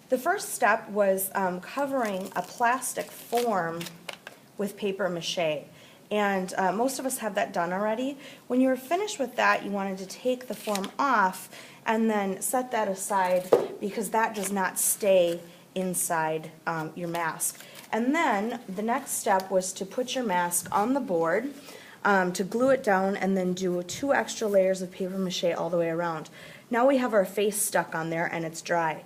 The first step was covering a plastic form with paper mache. And most of us have that done already. When you were finished with that, you wanted to take the form off and then set that aside because that does not stay inside your mask. And then the next step was to put your mask on the board, to glue it down, and then do 2 extra layers of paper mache all the way around. Now we have our face stuck on there and it's dry.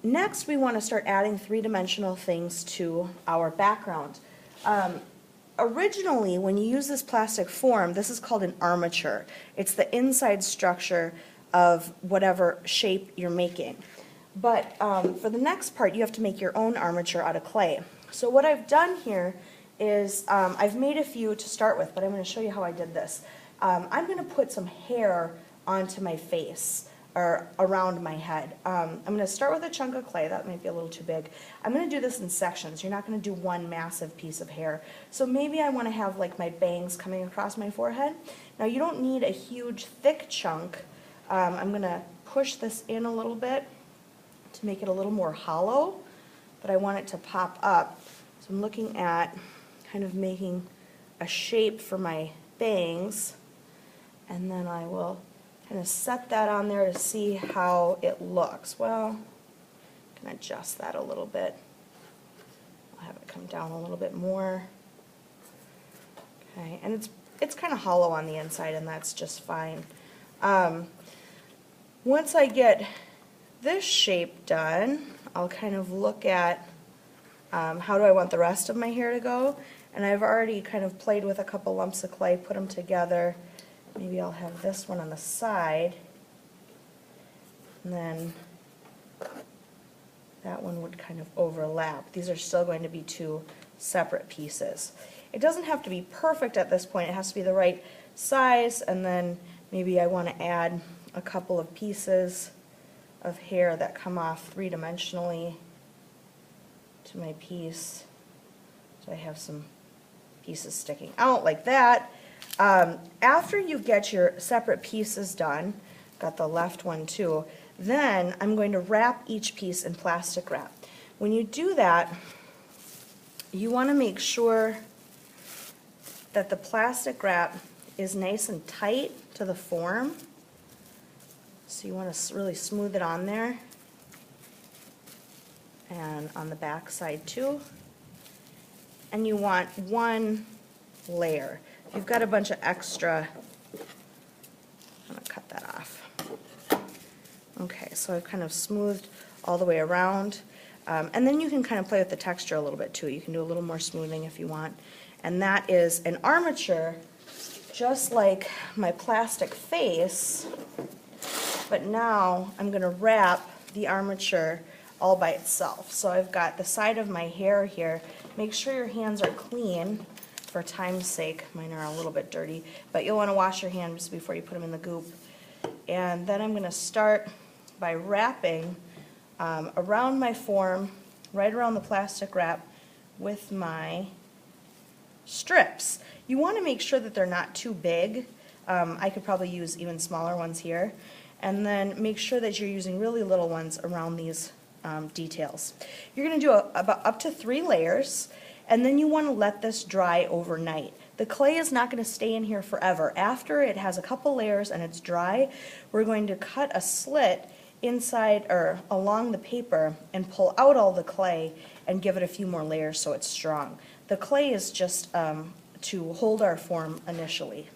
Next we want to start adding 3-dimensional things to our background. Originally, when you use this plastic form, this is called an armature. It's the inside structure of whatever shape you're making. But for the next part, you have to make your own armature out of clay. So what I've done here is I've made a few to start with, but I'm going to show you how I did this. I'm going to put some hair onto my face, or around my head. I'm going to start with a chunk of clay. That might be a little too big. I'm going to do this in sections. You're not going to do one massive piece of hair. So maybe I want to have like my bangs coming across my forehead. Now you don't need a huge thick chunk. I'm going to push this in a little bit to make it a little more hollow, but I want it to pop up. So I'm looking at kind of making a shape for my bangs, and then I will kind of set that on there to see how it looks. Well, I can adjust that a little bit. I'll have it come down a little bit more. Okay, and it's kind of hollow on the inside, and that's just fine. Once I get this shape done, I'll kind of look at how do I want the rest of my hair to go, and I've already kind of played with a couple lumps of clay, put them together. Maybe I'll have this one on the side, and then that one would kind of overlap. These are still going to be 2 separate pieces. It doesn't have to be perfect at this point. It has to be the right size, and then maybe I want to add a couple of pieces of hair that come off 3-dimensionally to my piece. So I have some pieces sticking out like that. After you get your separate pieces done, got the left one too, then I'm going to wrap each piece in plastic wrap. When you do that, you want to make sure that the plastic wrap is nice and tight to the form. So you want to really smooth it on there, and on the back side too. And you want 1 layer. If you've got a bunch of extra, I'm going to cut that off. Okay, so I've kind of smoothed all the way around. And then you can kind of play with the texture a little bit too. You can do a little more smoothing if you want. And that is an armature, just like my plastic face, but now I'm going to wrap the armature all by itself. So I've got the side of my hair here. Make sure your hands are clean for time's sake. Mine are a little bit dirty, but you'll want to wash your hands before you put them in the goop. And then I'm going to start by wrapping around my form, right around the plastic wrap, with my strips. You want to make sure that they're not too big. I could probably use even smaller ones here. And then make sure that you're using really little ones around these details. You're going to do about up to 3 layers, and then you want to let this dry overnight. The clay is not going to stay in here forever. After it has a couple layers and it's dry, we're going to cut a slit inside or along the paper and pull out all the clay and give it a few more layers so it's strong. The clay is just to hold our form initially.